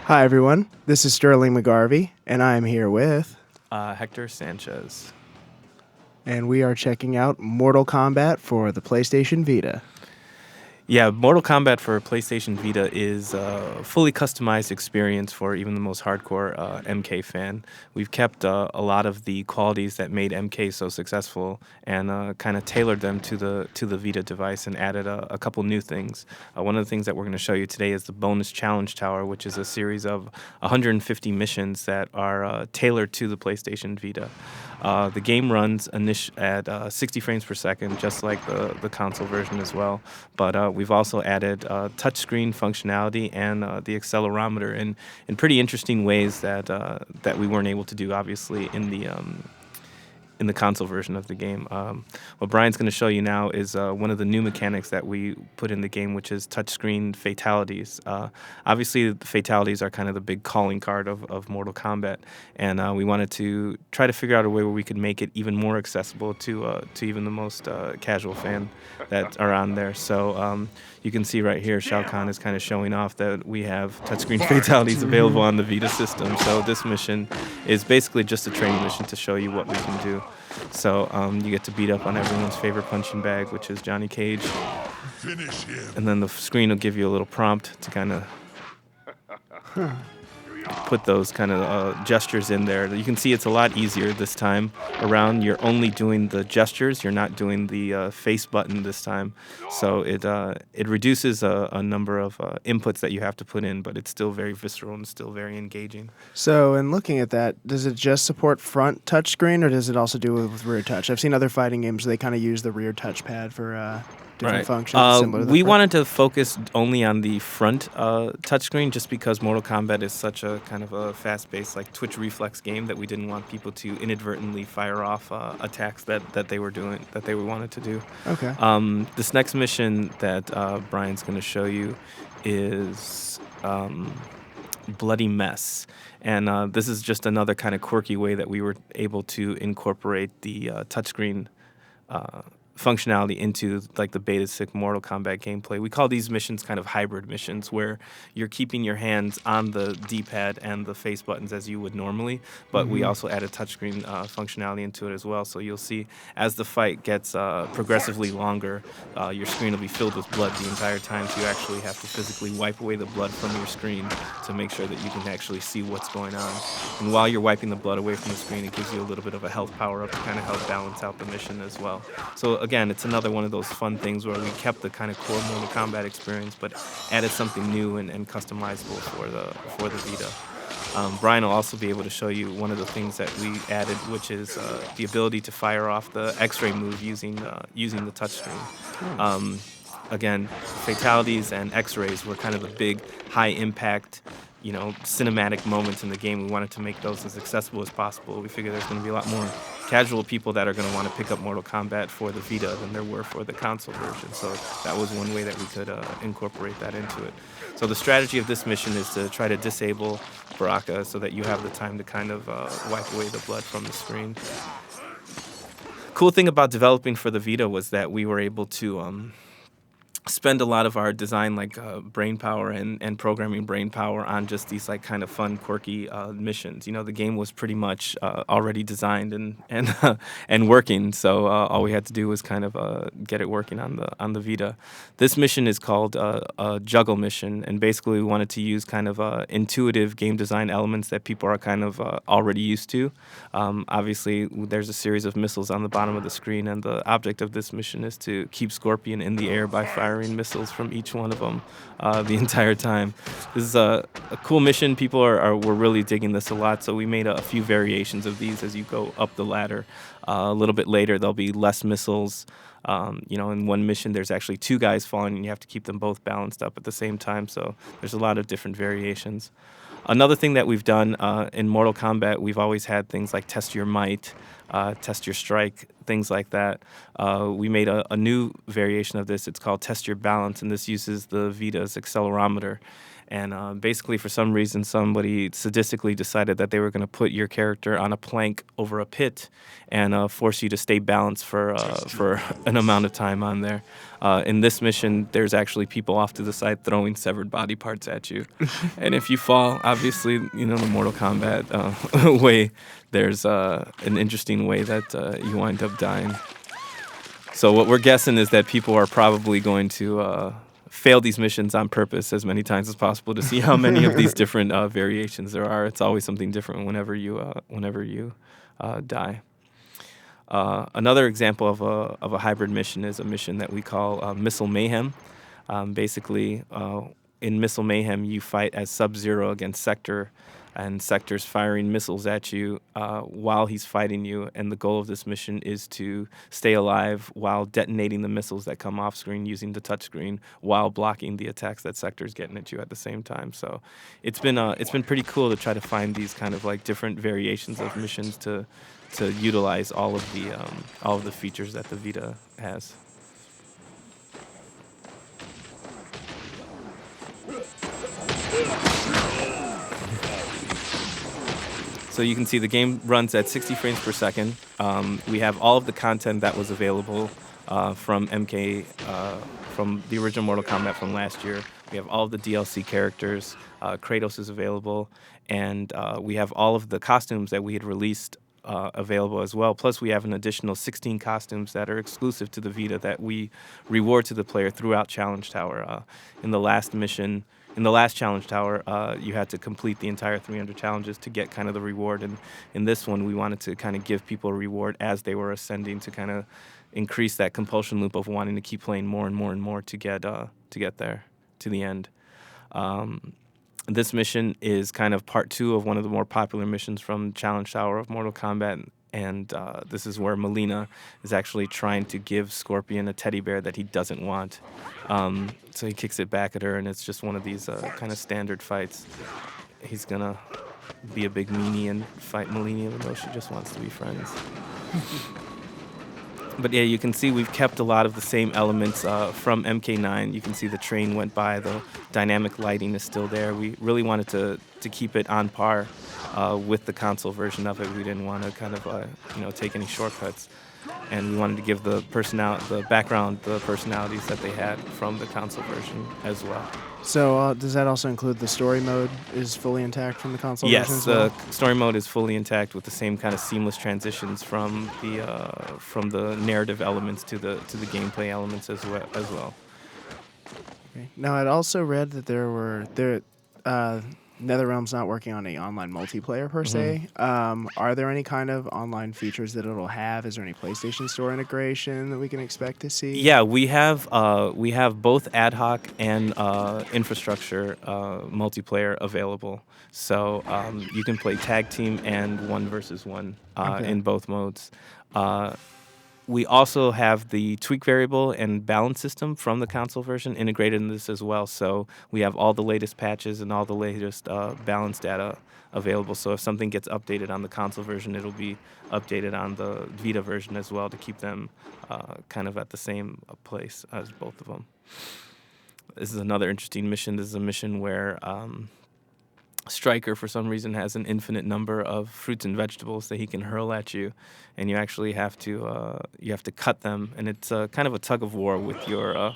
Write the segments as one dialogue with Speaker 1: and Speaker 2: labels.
Speaker 1: Hi, everyone. This is Sterling McGarvey, and I'm here with,
Speaker 2: Hector Sanchez.
Speaker 1: and we are checking out Mortal Kombat for the PlayStation Vita.
Speaker 2: Yeah, Mortal Kombat for PlayStation Vita is a fully customized experience for even the most hardcore MK fan. We've kept a lot of the qualities that made MK so successful and kind of tailored them to the Vita device and added a couple new things. One of the things that we're going to show you today is the bonus challenge tower, which is a series of 150 missions that are tailored to the PlayStation Vita. The game runs at 60 frames per second, just like the console version as well. But we've also added touchscreen functionality and the accelerometer in pretty interesting ways that we weren't able to do, obviously, in the console version of the game. What Brian's going to show you now is one of the new mechanics that we put in the game, which is touchscreen fatalities. Obviously, the fatalities are kind of the big calling card of Mortal Kombat, and we wanted to try to figure out a way where we could make it even more accessible to even the most casual fan that are on there. So you can see right here, Shao Kahn is kind of showing off that we have touchscreen fatalities available on the Vita system. So this mission is basically just a training mission to show you what we can do. So you get to beat up on everyone's favorite punching bag, which is Johnny Cage.
Speaker 3: Finish him.
Speaker 2: And then the screen will give you a little prompt to kind of put those kind of gestures in there. You can see it's a lot easier this time around. You're only doing the gestures. You're not doing the face button this time. So it reduces a number of inputs that you have to put in, but it's still very visceral and still very engaging.
Speaker 1: So, in looking at that, does it just support front touchscreen, or does it also do with rear touch? I've seen other fighting games where they kind of use the rear touchpad for different functions. Similar to the
Speaker 2: We
Speaker 1: front.
Speaker 2: wanted to focus only on the front touchscreen just because Mortal Kombat is such a kind of a fast-paced, like Twitch reflex game that we didn't want people to inadvertently fire off attacks that they were doing, that they wanted to do.
Speaker 1: Okay.
Speaker 2: This next mission that Brian's going to show you is Bloody Mess. And this is just another kind of quirky way that we were able to incorporate the touchscreen functionality into like the basic Mortal Kombat gameplay. We call these missions kind of hybrid missions where you're keeping your hands on the D-pad and the face buttons as you would normally, but we also added touchscreen functionality into it as well. So you'll see as the fight gets progressively longer, your screen will be filled with blood the entire time, so you actually have to physically wipe away the blood from your screen to make sure that you can actually see what's going on. And while you're wiping the blood away from the screen, it gives you a little bit of a health power-up to kind of help balance out the mission as well. So again, it's another one of those fun things where we kept the kind of core Mortal Kombat experience, but added something new and customizable for the Vita. Brian will also be able to show you one of the things that we added, which is the ability to fire off the X-ray move using the touchscreen. Again, fatalities and X-rays were kind of the big, high-impact, cinematic moments in the game. We wanted to make those as accessible as possible. We figured there's going to be a lot more casual people that are going to want to pick up Mortal Kombat for the Vita than there were for the console version. So that was one way that we could incorporate that into it. So the strategy of this mission is to try to disable Baraka so that you have the time to kind of wipe away the blood from the screen. Cool thing about developing for the Vita was that we were able to spend a lot of our design brain power and programming brain power on just these like kind of fun, quirky missions. The game was pretty much already designed and working, so all we had to do was kind of get it working on the Vita. This mission is called a juggle mission, and basically we wanted to use kind of intuitive game design elements that people are kind of already used to. Obviously, there's a series of missiles on the bottom of the screen, and the object of this mission is to keep Scorpion in the air by firing missiles from each one of them the entire time. This is a cool mission. People were really digging this a lot, so we made a few variations of these as you go up the ladder. A little bit later, there'll be less missiles. In one mission, there's actually two guys falling, and you have to keep them both balanced up at the same time, so there's a lot of different variations. Another thing that we've done in Mortal Kombat, we've always had things like test your might, test your strike, things like that. We made a new variation of this. It's called Test Your Balance, and this uses the Vita's accelerometer. And basically, for some reason, somebody sadistically decided that they were going to put your character on a plank over a pit and force you to stay balanced for an amount of time on there. In this mission, there's actually people off to the side throwing severed body parts at you. And if you fall, obviously, you know, the Mortal Kombat way, there's an interesting way that you wind up dying. So what we're guessing is that people are probably going to fail these missions on purpose as many times as possible to see how many of these different variations there are. It's always something different whenever you die. Another example of a hybrid mission is a mission that we call Missile Mayhem. Basically, in Missile Mayhem, you fight as Sub-Zero against Sector, and Sector's firing missiles at you while he's fighting you. And the goal of this mission is to stay alive while detonating the missiles that come off screen using the touchscreen while blocking the attacks that Sector's getting at you at the same time. So it's been pretty cool to try to find these kind of like different variations of missions to utilize all of the features that the Vita has. So you can see the game runs at 60 frames per second. We have all of the content that was available from MK, from the original Mortal Kombat from last year. We have all of the DLC characters. Kratos is available. And we have all of the costumes that we had released available as well. Plus, we have an additional 16 costumes that are exclusive to the Vita that we reward to the player throughout Challenge Tower. In the last Challenge Tower, you had to complete the entire 300 challenges to get kind of the reward. And in this one, we wanted to kind of give people a reward as they were ascending to kind of increase that compulsion loop of wanting to keep playing more and more and more to get there, to the end. This mission is kind of part 2 of one of the more popular missions from Challenge Tower of Mortal Kombat. And this is where Melina is actually trying to give Scorpion a teddy bear that he doesn't want. So he kicks it back at her, and it's just one of these kind of standard fights. He's going to be a big meanie and fight Melina, even though she just wants to be friends. But yeah, you can see we've kept a lot of the same elements from MK9. You can see the train went by, the dynamic lighting is still there. We really wanted to keep it on par with the console version of it. We didn't want to kind of take any shortcuts, and we wanted to give the background, the personalities that they had from the console version as well.
Speaker 1: So does that also include the story mode is fully intact from the console version as well?
Speaker 2: Yes, the story mode is fully intact with the same kind of seamless transitions from the narrative elements to the gameplay elements as well.
Speaker 1: Okay. Now, I'd also read that NetherRealm's not working on any online multiplayer per se. Are there any kind of online features that it'll have? Is there any PlayStation Store integration that we can expect to see?
Speaker 2: Yeah, we have both ad hoc and infrastructure multiplayer available. So you can play tag team and 1 versus 1 in both modes. We also have the tweak variable and balance system from the console version integrated in this as well. So we have all the latest patches and all the latest balance data available. So if something gets updated on the console version, it'll be updated on the Vita version as well to keep them kind of at the same place as both of them. This is another interesting mission. This is a mission where Stryker, for some reason, has an infinite number of fruits and vegetables that he can hurl at you, and you actually have to cut them, and it's kind of a tug of war with your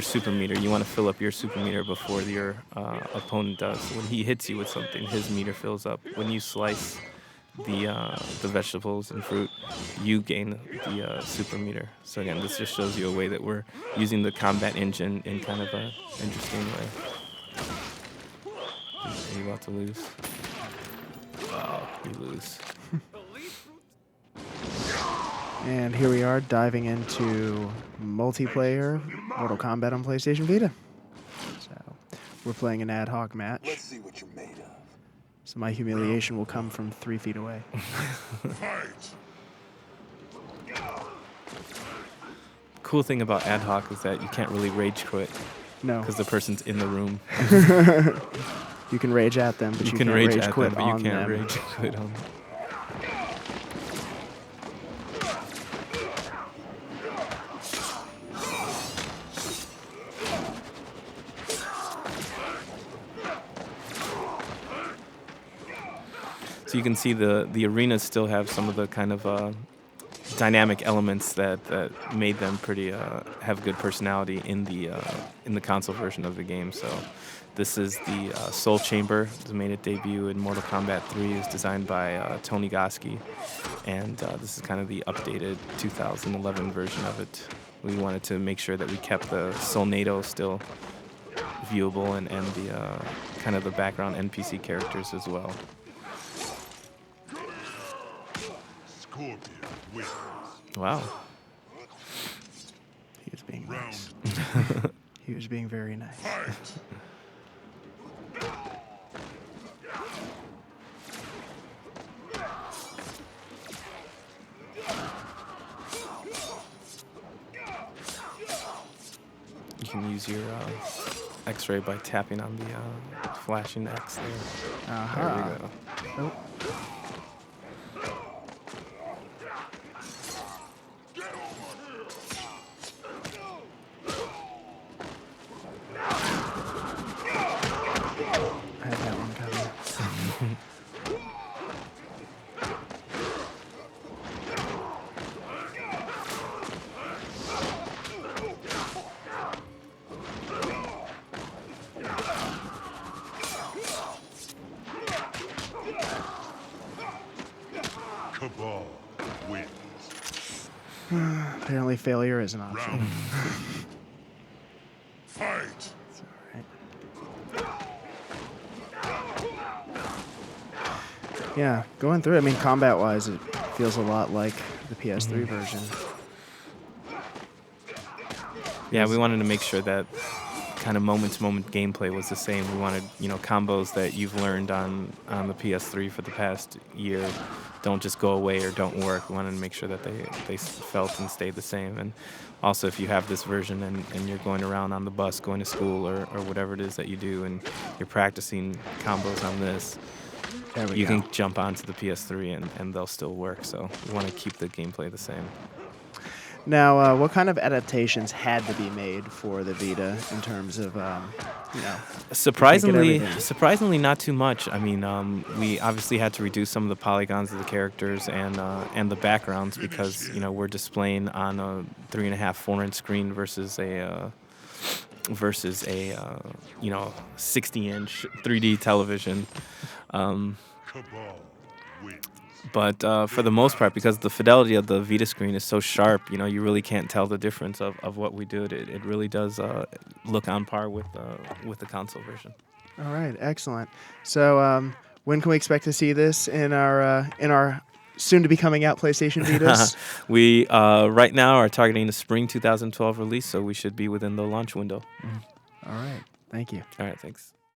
Speaker 2: super meter. You want to fill up your super meter before your opponent does. So when he hits you with something, his meter fills up. When you slice the vegetables and fruit, you gain the super meter. So again, this just shows you a way that we're using the combat engine in kind of an interesting way. Are you about to lose? Wow, you lose.
Speaker 1: And here we are diving into multiplayer Mortal Kombat on PlayStation Vita. So we're playing an ad hoc match.
Speaker 3: Let's see what you're made of.
Speaker 1: So my humiliation will come from 3 feet away.
Speaker 3: Fight!
Speaker 2: Cool thing about ad hoc is that you can't really rage quit
Speaker 1: No.
Speaker 2: because the person's in the room.
Speaker 1: You can rage at them, but you
Speaker 2: can
Speaker 1: can't
Speaker 2: rage
Speaker 1: rage
Speaker 2: at
Speaker 1: quit
Speaker 2: them, but you
Speaker 1: on
Speaker 2: can't
Speaker 1: them.
Speaker 2: rage quit on them. So you can see the arenas still have some of the kind of dynamic elements that made them pretty have good personality in the console version of the game. So this is the Soul Chamber. It made its debut in Mortal Kombat 3. It was designed by Tony Goski, and this is kind of the updated 2011 version of it. We wanted to make sure that we kept the Soulnado still viewable and the kind of the background NPC characters as well.
Speaker 3: Scorpion wins.
Speaker 2: Wow.
Speaker 1: He was being
Speaker 3: Round
Speaker 1: nice. He was being very nice.
Speaker 3: fight.
Speaker 2: You can use your X-ray by tapping on the flashing X there. There we go.
Speaker 1: Oh. I had that one coming.
Speaker 3: Cabal wins.
Speaker 1: Apparently failure is an option.
Speaker 3: Round fight.
Speaker 1: It's all right. Yeah, going through it, I mean, combat-wise, it feels a lot like the PS3 version.
Speaker 2: Yeah, we wanted to make sure that kind of moment-to-moment gameplay was the same. We wanted, combos that you've learned on the PS3 for the past year don't just go away or don't work. We wanted to make sure that they felt and stayed the same. And also, if you have this version and you're going around on the bus, going to school or whatever it is that you do, and you're practicing combos on this, you can jump onto the PS3 and they'll still work. So we want to keep the gameplay the same.
Speaker 1: Now, what kind of adaptations had to be made for the Vita in terms of,
Speaker 2: Surprisingly, not too much. I mean, we obviously had to reduce some of the polygons of the characters and the backgrounds because we're displaying on a 3.5, 4-inch screen versus a 60-inch 3D television.
Speaker 3: Cabal wins.
Speaker 2: But for the most part, because the fidelity of the Vita screen is so sharp, you really can't tell the difference of what we did. It really does look on par with the console version.
Speaker 1: All right, excellent. So, when can we expect to see this in our soon-to-be coming out PlayStation Vitas?
Speaker 2: We right now are targeting a spring 2012 release, so we should be within the launch window.
Speaker 1: All right, thank you.
Speaker 2: All right, thanks.